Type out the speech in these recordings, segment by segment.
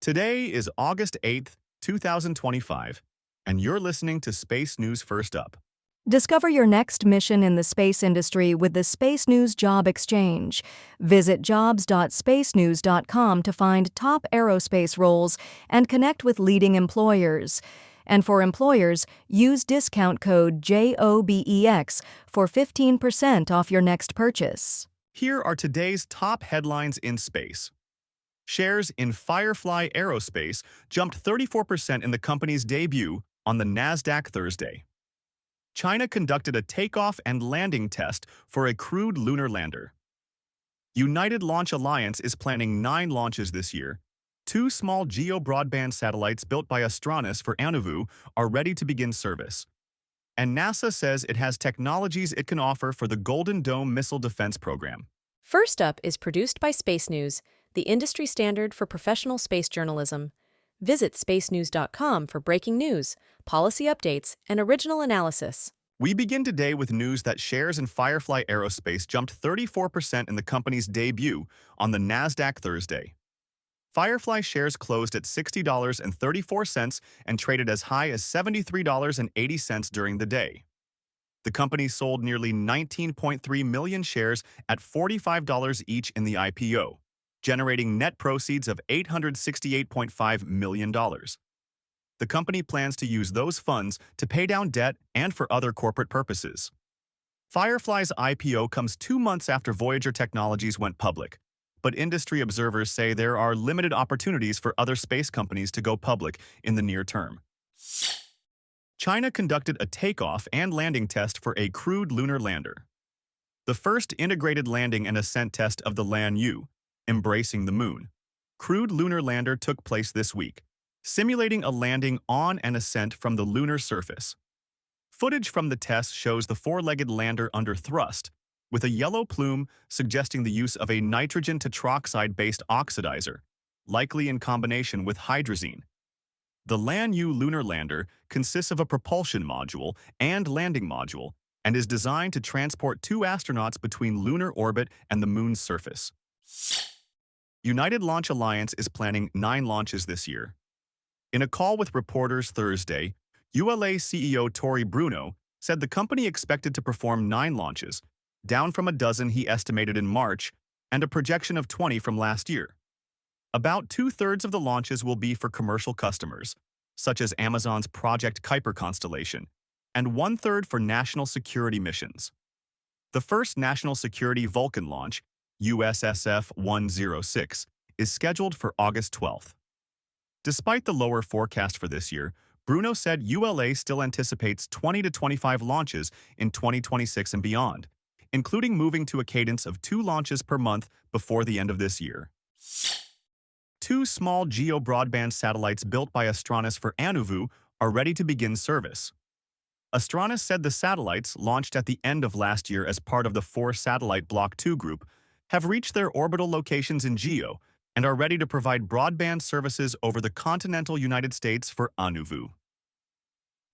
Today is August 8th, 2025, and you're listening to Space News First Up. Discover your next mission in the space industry with the Space News Job Exchange. Visit jobs.spacenews.com to find top aerospace roles and connect with leading employers. And for employers, use discount code JOBEX for 15% off your next purchase. Here are today's top headlines in space. Shares in Firefly Aerospace jumped 34% in the company's debut on the Nasdaq Thursday. China conducted a takeoff and landing test for a crewed lunar lander. United Launch Alliance is planning 9 launches this year. 2 small GEO broadband satellites built by Astranis for Anuvu are ready to begin service. And NASA says it has technologies it can offer for the Golden Dome missile defense program. First Up is produced by Space News, the industry standard for professional space journalism. Visit spacenews.com for breaking news, policy updates, and original analysis. We begin today with news that shares in Firefly Aerospace jumped 34% in the company's debut on the Nasdaq Thursday. Firefly shares closed at $60.34 and traded as high as $73.80 during the day. The company sold nearly 19.3 million shares at $45 each in the IPO, generating net proceeds of $868.5 million. The company plans to use those funds to pay down debt and for other corporate purposes. Firefly's IPO comes 2 months after Voyager Technologies went public, but industry observers say there are limited opportunities for other space companies to go public in the near term. China conducted a takeoff and landing test for a crewed lunar lander. The first integrated landing and ascent test of the Anuvu, Embracing the Moon, crewed lunar lander took place this week, simulating a landing on and ascent from the lunar surface. Footage from the test shows the 4-legged lander under thrust, with a yellow plume suggesting the use of a nitrogen tetroxide-based oxidizer, likely in combination with hydrazine. The Anuvu lunar lander consists of a propulsion module and landing module and is designed to transport 2 astronauts between lunar orbit and the Moon's surface. United Launch Alliance is planning 9 launches this year. In a call with reporters Thursday, ULA CEO Tory Bruno said the company expected to perform 9 launches, down from a dozen he estimated in March and a projection of 20 from last year. About 2/3 of the launches will be for commercial customers, such as Amazon's Project Kuiper constellation, and 1/3 for national security missions. The first national security Vulcan launch, USSF-106, is scheduled for August 12th. Despite the lower forecast for this year, Bruno said ULA still anticipates 20 to 25 launches in 2026 and beyond, including moving to a cadence of 2 launches per month before the end of this year. 2 small GEO broadband satellites built by Astranis for Anuvu are ready to begin service. Astranis said the satellites, launched at the end of last year as part of the 4-satellite Block 2 group, have reached their orbital locations in GEO and are ready to provide broadband services over the continental United States for Anuvu.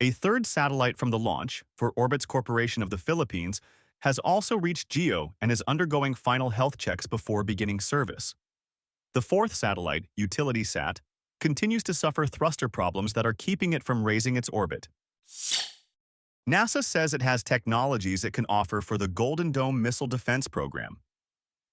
A 3rd satellite from the launch, for Orbits Corporation of the Philippines, has also reached GEO and is undergoing final health checks before beginning service. The 4th satellite, UtilitySat, continues to suffer thruster problems that are keeping it from raising its orbit. NASA says it has technologies it can offer for the Golden Dome missile defense program.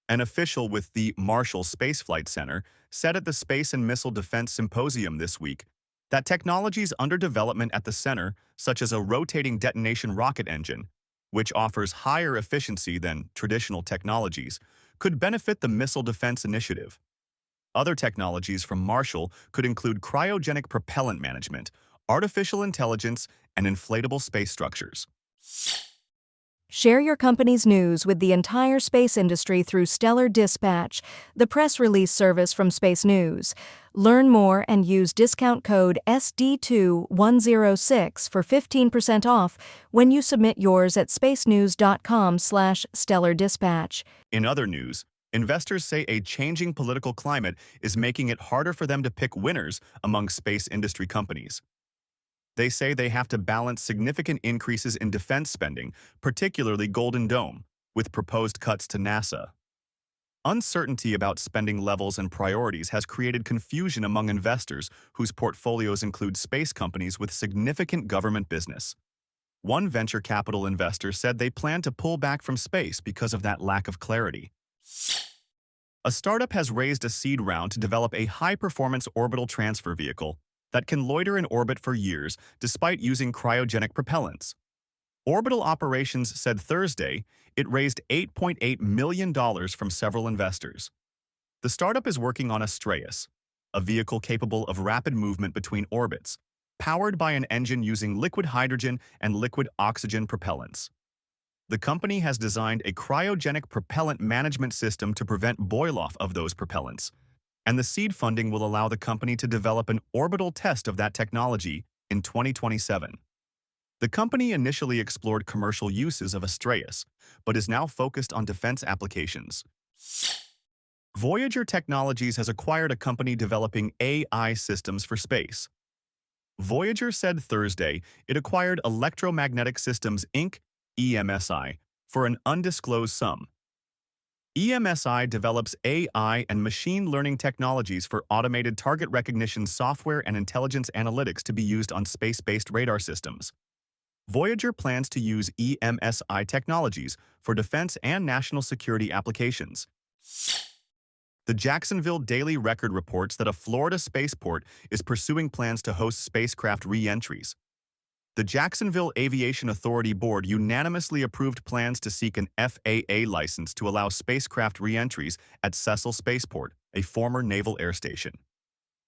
An official with the Marshall Space Flight Center said at the Space and Missile Defense Symposium this week that technologies under development at the center, such as a rotating detonation rocket engine, which offers higher efficiency than traditional technologies, could benefit the missile defense initiative. Other technologies from Marshall could include cryogenic propellant management, artificial intelligence, and inflatable space structures. Share your company's news with the entire space industry through Stellar Dispatch, the press release service from Space News. Learn more and use discount code SD2106 for 15% off when you submit yours at spacenews.com/stellardispatch. In other news, investors say a changing political climate is making it harder for them to pick winners among space industry companies. They say they have to balance significant increases in defense spending, particularly Golden Dome, with proposed cuts to NASA. Uncertainty about spending levels and priorities has created confusion among investors whose portfolios include space companies with significant government business. One venture capital investor said they plan to pull back from space because of that lack of clarity. A startup has raised a seed round to develop a high-performance orbital transfer vehicle that can loiter in orbit for years despite using cryogenic propellants. Orbital Operations said Thursday it raised $8.8 million from several investors. The startup is working on Astranis, a vehicle capable of rapid movement between orbits, powered by an engine using liquid hydrogen and liquid oxygen propellants. The company has designed a cryogenic propellant management system to prevent boil-off of those propellants, and the seed funding will allow the company to develop an orbital test of that technology in 2027. The company initially explored commercial uses of Astranis, but is now focused on defense applications. Voyager Technologies has acquired a company developing AI systems for space. Voyager said Thursday it acquired Electromagnetic Systems Inc. (EMSI) for an undisclosed sum. EMSI develops AI and machine learning technologies for automated target recognition software and intelligence analytics to be used on space-based radar systems. Voyager plans to use EMSI technologies for defense and national security applications. The Jacksonville Daily Record reports that a Florida spaceport is pursuing plans to host spacecraft re-entries. The Jacksonville Aviation Authority Board unanimously approved plans to seek an FAA license to allow spacecraft re-entries at Cecil Spaceport, a former naval air station.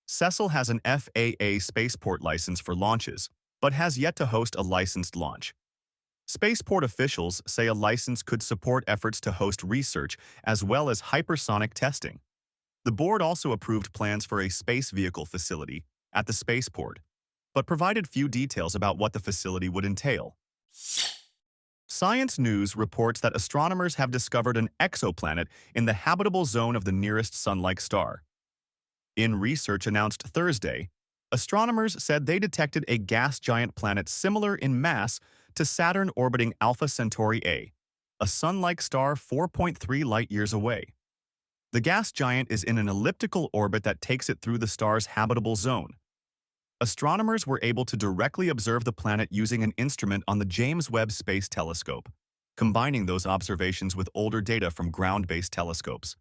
Cecil has an FAA spaceport license for launches, but has yet to host a licensed launch. Spaceport officials say a license could support efforts to host research as well as hypersonic testing. The board also approved plans for a space vehicle facility at the spaceport, but provided few details about what the facility would entail. Science News reports that astronomers have discovered an exoplanet in the habitable zone of the nearest Sun-like star. In research announced Thursday, astronomers said they detected a gas giant planet similar in mass to Saturn orbiting Alpha Centauri A, a Sun-like star 4.3 light-years away. The gas giant is in an elliptical orbit that takes it through the star's habitable zone. Astronomers were able to directly observe the planet using an instrument on the James Webb Space Telescope, combining those observations with older data from ground-based telescopes.